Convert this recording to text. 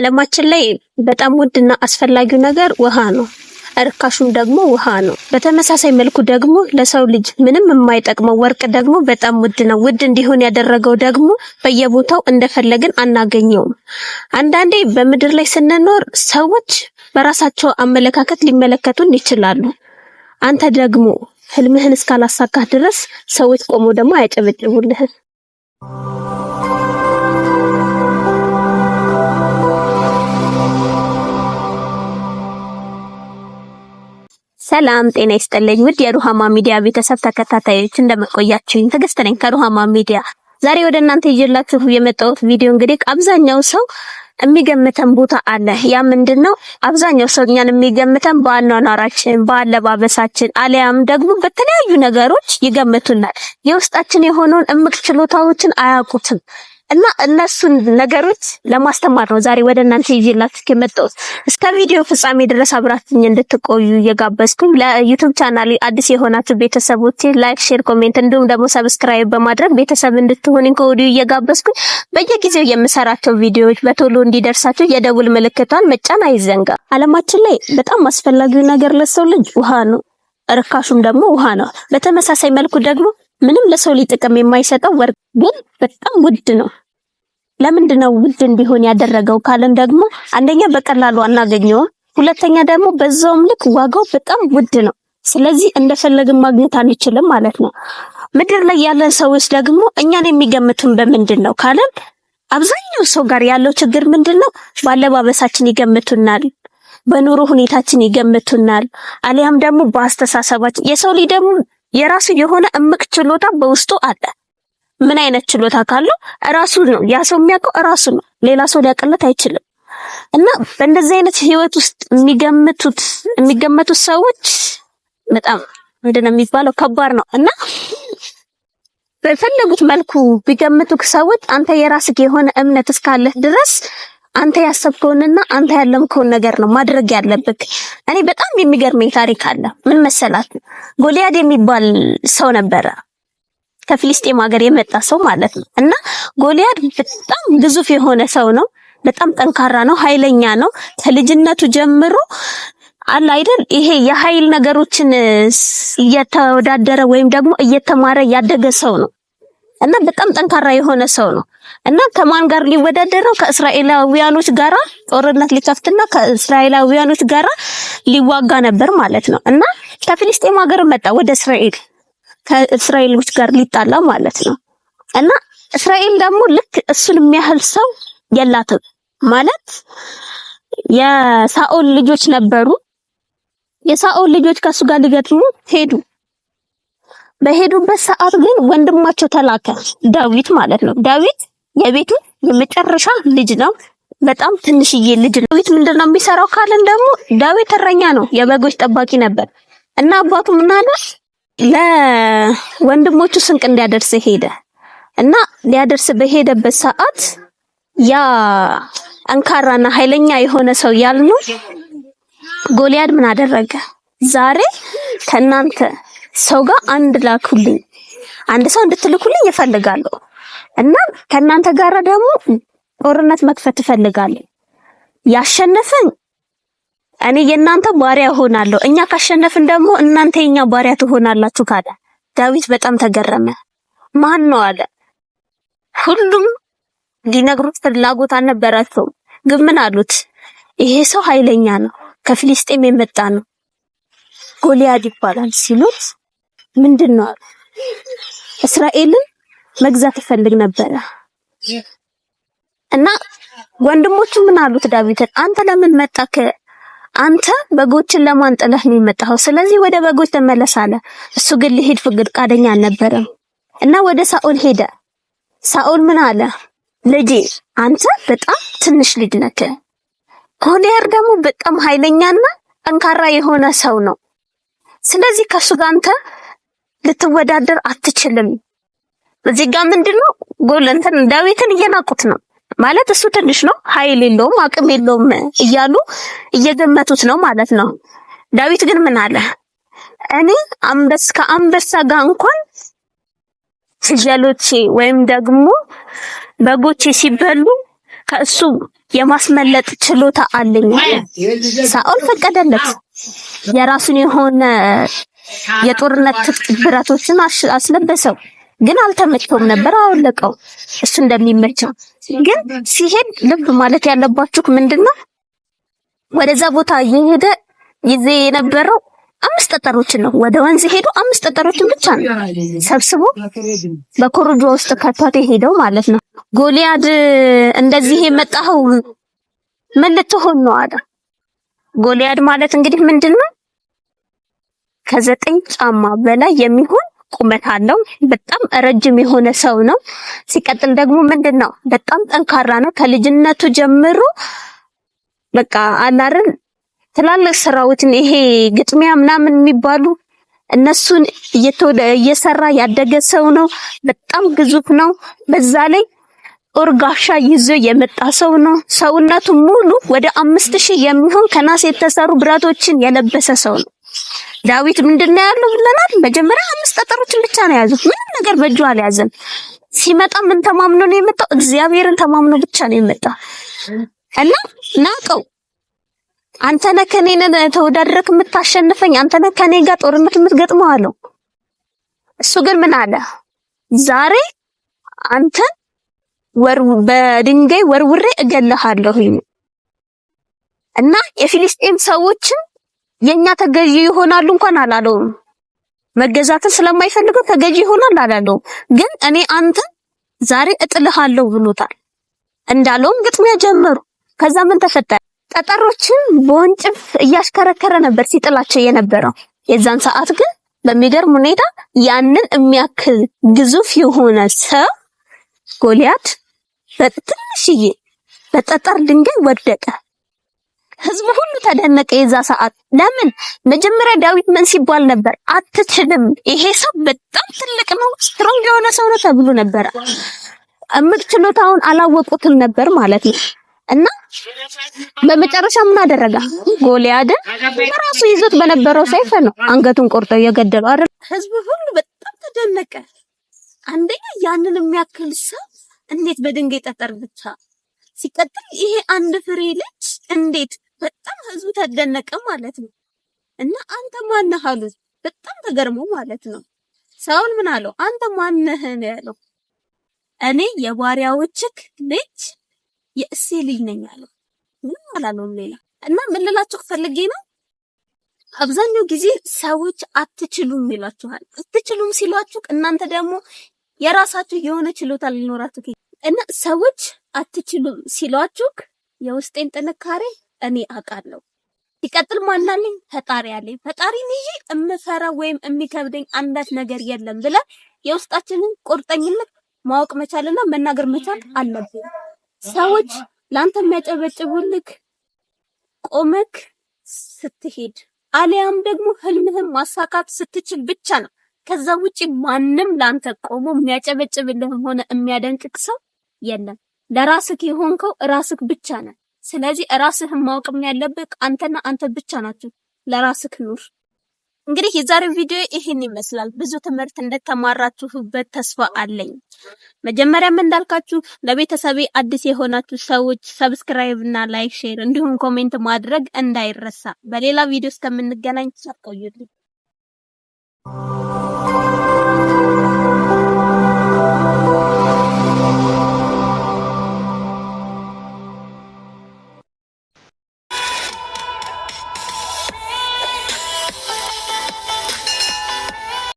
ዓለማችን ላይ በጣም ውድና አስፈላጊው ነገር ውሃ ነው። እርካሹም ደግሞ ውሃ ነው። በተመሳሳይ መልኩ ደግሞ ለሰው ልጅ ምንም የማይጠቅመው ወርቅ ደግሞ በጣም ውድ ነው። ውድ እንዲሆን ያደረገው ደግሞ በየቦታው እንደፈለግን አናገኘውም። አንዳንዴ በምድር ላይ ስንኖር ሰዎች በራሳቸው አመለካከት ሊመለከቱን ይችላሉ። አንተ ደግሞ ህልምህን እስካላሳካህ ድረስ ሰዎች ቆሞ ደግሞ አያጨበጭቡልህም። ሰላም ጤና ይስጥልኝ ውድ የሩሃማ ሚዲያ ቤተሰብ ተከታታዮች እንደምቆያችሁኝ ትዕግስት ነኝ ከሩሃማ ሚዲያ። ዛሬ ወደ እናንተ ይዤላችሁ የመጣሁት ቪዲዮ እንግዲህ አብዛኛው ሰው የሚገምተን ቦታ አለ። ያ ምንድነው? አብዛኛው ሰው እኛን የሚገምተን በአኗኗራችን፣ በአለባበሳችን አሊያም ደግሞ በተለያዩ ነገሮች ይገምቱናል። የውስጣችን የሆነውን እምቅ ችሎታዎችን አያውቁትም። እና እነሱን ነገሮች ለማስተማር ነው ዛሬ ወደ እናንተ ይዤላችሁ የመጣሁት። እስከ ቪዲዮ ፍጻሜ ድረስ አብራችሁኝ እንድትቆዩ እየጋበዝኩኝ ለዩቲዩብ ቻናሌ አዲስ የሆናችሁ ቤተሰቦቼ ላይክ፣ ሼር፣ ኮሜንት እንዲሁም ደግሞ ሰብስክራይብ በማድረግ ቤተሰብ እንድትሆኑኝ ከወዲሁ እየጋበዝኩኝ በየጊዜው የምሰራቸው ቪዲዮዎች በቶሎ እንዲደርሳችሁ የደውል ምልክቷን መጫን አይዘንጋ። ዓለማችን ላይ በጣም አስፈላጊው ነገር ለሰው ልጅ ውሃ ነው። ርካሹም ደግሞ ውሃ ነው። በተመሳሳይ መልኩ ደግሞ ምንም ለሰው ልጅ ጥቅም የማይሰጠው ወርቅ ግን በጣም ውድ ነው። ለምንድነው ውድ እንዲሆን ያደረገው ካለን ደግሞ አንደኛ በቀላሉ አናገኘውም፣ ሁለተኛ ደግሞ በዛውም ልክ ዋጋው በጣም ውድ ነው። ስለዚህ እንደፈለግን ማግኘት አንችልም ማለት ነው። ምድር ላይ ያለን ሰዎች ደግሞ እኛን የሚገምቱን በምንድነው ካለን አብዛኛው ሰው ጋር ያለው ችግር ምንድነው? ባለባበሳችን ይገምቱናል፣ በኑሮ ሁኔታችን ይገምቱናል፣ አሊያም ደግሞ በአስተሳሰባችን። የሰው ልጅ ደግሞ የራሱ የሆነ እምቅ ችሎታ በውስጡ አለ። ምን አይነት ችሎታ ካለው ራሱ ነው ያ ሰው የሚያውቀው ራሱ ነው። ሌላ ሰው ሊያቀለት አይችልም። እና በእንደዚህ አይነት ህይወት ውስጥ የሚገመቱት ሰዎች በጣም ምንድነው የሚባለው ከባድ ነው። እና በፈለጉት መልኩ ቢገምቱክ ሰዎች አንተ የራስህ የሆነ እምነት እስካለህ ድረስ አንተ ያሰብከውንና አንተ ያለምከውን ነገር ነው ማድረግ ያለብክ። እኔ በጣም የሚገርመኝ ታሪክ አለ። ምን መሰላት? ጎልያድ የሚባል ሰው ነበረ፣ ከፊሊስጤም ሀገር የመጣ ሰው ማለት ነው። እና ጎልያድ በጣም ግዙፍ የሆነ ሰው ነው። በጣም ጠንካራ ነው፣ ኃይለኛ ነው። ከልጅነቱ ጀምሮ አለ አይደል ይሄ የኃይል ነገሮችን እየተወዳደረ ወይም ደግሞ እየተማረ ያደገ ሰው ነው። እና በጣም ጠንካራ የሆነ ሰው ነው። እና ከማን ጋር ሊወዳደረው? ከእስራኤላውያኖች ጋራ ጦርነት ሊከፍትና ከእስራኤላውያኖች ጋራ ሊዋጋ ነበር ማለት ነው። እና ከፊሊስጤም ሀገር መጣ ወደ እስራኤል፣ ከእስራኤሎች ጋር ሊጣላ ማለት ነው። እና እስራኤል ደግሞ ልክ እሱን የሚያህል ሰው የላትም ማለት የሳኦል ልጆች ነበሩ። የሳኦል ልጆች ከሱ ጋር ሊገጥሙ ሄዱ። በሄዱበት ሰዓት ግን ወንድማቸው ተላከ፣ ዳዊት ማለት ነው። ዳዊት የቤቱ የመጨረሻ ልጅ ነው። በጣም ትንሽዬ ልጅ ነው። ዳዊት ምንድነው የሚሰራው ካለን ደግሞ ዳዊት እረኛ ነው፣ የበጎች ጠባቂ ነበር። እና አባቱ ምን አለ? ለወንድሞቹ ስንቅ እንዲያደርስ ሄደ። እና ሊያደርስ በሄደበት ሰዓት ያ ጠንካራና ኃይለኛ የሆነ ሰው ያልነው ጎልያድ ምን አደረገ? ዛሬ ከናንተ ሰው ጋር አንድ ላኩልኝ፣ አንድ ሰው እንድትልኩልኝ እፈልጋለሁ። እና ከናንተ ጋር ደግሞ ጦርነት መክፈት እፈልጋለሁ። ያሸነፈን እኔ የናንተ ባሪያ ሆናለሁ፣ እኛ ካሸነፍን ደግሞ እናንተ የኛ ባሪያ ትሆናላችሁ ካለ ዳዊት በጣም ተገረመ። ማን ነው አለ። ሁሉም ሊነግሩት ፍላጎት አልነበራቸውም። ግን ምን አሉት? ይሄ ሰው ኃይለኛ ነው፣ ከፊሊስጤም የመጣ ነው፣ ጎልያድ ይባላል ሲሉት ምንድነው አለ። እስራኤልን መግዛት ይፈልግ ነበረ። እና ወንድሞቹ ምን አሉት ዳዊትን? አንተ ለምን መጣክ? አንተ በጎችን ለማንጠለህ ነው የመጣው፣ ስለዚህ ወደ በጎች ተመለስ አለ። እሱ ግን ሊሄድ ፈቃደኛ አልነበረም። እና ወደ ሳኦል ሄደ። ሳኦል ምን አለ? ልጄ አንተ በጣም ትንሽ ልጅ ነህ፣ ጎልያድ ደግሞ በጣም ኃይለኛና ጠንካራ የሆነ ሰው ነው። ስለዚህ ከሱ ጋር አንተ ልትወዳደር አትችልም። እዚህ ጋር ምንድነው ጎልያድን ዳዊትን እየናቁት ነው ማለት እሱ ትንሽ ነው፣ ኃይል የለውም፣ አቅም የለውም እያሉ እየገመቱት ነው ማለት ነው። ዳዊት ግን ምን አለ? እኔ ከአንበሳ ጋር እንኳን ፍየሎቼ ወይም ደግሞ በጎቼ ሲበሉ ከእሱ የማስመለጥ ችሎታ አለኝ። ሳኦል ፈቀደለት። የራሱን የሆነ የጦርነት ብረቶችን አስለበሰው። ግን አልተመቸውም ነበር፣ አወለቀው እሱ እንደሚመቸው። ግን ሲሄድ ልብ ማለት ያለባችሁ ምንድነው ወደዛ ቦታ እየሄደ ይዜ የነበረው 5 ጠጠሮችን ነው። ወደ ወንዝ ሄዶ 5 ጠጠሮችን ብቻ ነው ሰብስቦ በኮረጆ ውስጥ ከቷት ሄደው ማለት ነው። ጎልያድ እንደዚህ የመጣው ምን ልትሆን ነው አለ። ጎልያድ ማለት እንግዲህ ምንድነው ከ9 ጫማ በላይ የሚሆን ቁመት አለው። በጣም ረጅም የሆነ ሰው ነው። ሲቀጥል ደግሞ ምንድነው በጣም ጠንካራ ነው። ከልጅነቱ ጀምሮ በቃ አላርን ትላልቅ ስራዎችን ይሄ ግጥሚያ ምናምን የሚባሉ እነሱን እየሰራ ያደገ ሰው ነው። በጣም ግዙፍ ነው። በዛ ላይ ኦርጋሻ ይዞ የመጣ ሰው ነው። ሰውነቱ ሙሉ ወደ 5000 የሚሆን ከናስ የተሰሩ ብረቶችን የለበሰ ሰው ነው። ዳዊት ምንድነው ያለው ብለናል። መጀመሪያ 5 ጠጠሮችን ብቻ ነው ያዙት። ምንም ነገር በእጁ አልያዘም። ሲመጣ ምን ተማምኖ ነው የመጣው? እግዚአብሔርን ተማምኖ ብቻ ነው የመጣው። እና ናቀው። አንተ ነህ ከኔ ተወዳድረክ የምታሸንፈኝ፣ አንተ ነህ ከኔ ጋር ጦርነት የምትገጥመው አለው። እሱ ግን ምን አለ? ዛሬ አንተ በድንጋይ ወርውሬ እገልሃለሁ እና የፊሊስጤም ሰዎችን የኛ ተገዢ ይሆናሉ እንኳን አላለውም። መገዛትን ስለማይፈልገው ተገዢ ይሆናል አላለውም። ግን እኔ አንተ ዛሬ እጥልሃለሁ ብሎታል። እንዳለውም ግጥሚያ ጀመሩ። ከዛ ምን ተፈጠረ? ጠጠሮችን በወንጭፍ እያሽከረከረ ነበር ሲጥላቸው የነበረው። የዛን ሰዓት ግን በሚገርም ሁኔታ ያንን የሚያክል ግዙፍ የሆነ ሰው ጎልያድ በትንሽዬ በጠጠር ድንጋይ ወደቀ። ህዝቡ ሁሉ ተደነቀ የዛ ሰዓት። ለምን? መጀመሪያ ዳዊት ምን ሲባል ነበር? አትችልም፣ ይሄ ሰው በጣም ትልቅ ነው፣ ስትሮንግ የሆነ ሰው ነው ተብሎ ነበር። እምቅ ችሎታውን አላወቁትም ነበር ማለት ነው። እና በመጨረሻ ምን አደረገ? ጎልያድ በራሱ ይዞት በነበረው ሰይፍ ነው አንገቱን ቆርጦ የገደለው አይደል? ህዝቡ ሁሉ በጣም ተደነቀ። አንደኛ ያንን የሚያክል ሰው እንዴት በድንጋይ ጠጠር ብቻ፣ ሲቀጥል ይሄ አንድ ፍሬ ልጅ እንዴት! በጣም ህዝቡ ተደነቀ ማለት ነው። እና አንተ ማነህ አሉት። በጣም ተገርሞ ማለት ነው። ሳኦል ምን አለው? አንተ ማነህ ነው ያለው። እኔ የባሪያዎችህ ልጅ የእሴይ ልጅ ነኝ አለው። ምን አላለውም ሌላ። እና ምን ልላችሁ ፈልጌ ነው፣ አብዛኛው ጊዜ ሰዎች አትችሉም ይላችኋል። አትችሉም ሲሏችሁ እናንተ ደግሞ የራሳችሁ የሆነ ችሎታ ሊኖራችሁ እና ሰዎች አትችሉም ሲሏችሁ የውስጤን ጥንካሬ እኔ አውቃለሁ። ሲቀጥል ማናለኝ? ፈጣሪ አለኝ። ፈጣሪን ይዤ እምፈራ ወይም የሚከብደኝ አንዳች ነገር የለም ብለን የውስጣችንን ቁርጠኝነት ማወቅ መቻልና መናገር መቻል አለብን። ሰዎች ላንተ የሚያጨበጭቡልክ ቆመክ ስትሄድ አሊያም ደግሞ ህልምህን ማሳካት ስትችል ብቻ ነው። ከዛ ውጪ ማንም ላንተ ቆሞ የሚያጨበጭብልህ ሆነ የሚያደንቅክ ሰው የለም። ለራስክ የሆንከው ራስክ ብቻ ነህ። ስለዚህ ራስህን ማወቅም ያለብህ አንተና አንተ ብቻ ናችሁ። ለራስክ ኑር። እንግዲህ የዛሬው ቪዲዮ ይሄን ይመስላል። ብዙ ትምህርት እንደተማራችሁበት ተስፋ አለኝ። መጀመሪያም እንዳልካችሁ ለቤተሰቤ አዲስ የሆናችሁ ሰዎች ሰብስክራይብ እና ላይክ፣ ሼር እንዲሁም ኮሜንት ማድረግ እንዳይረሳ። በሌላ ቪዲዮ እስከምንገናኝ ቆዩልኝ።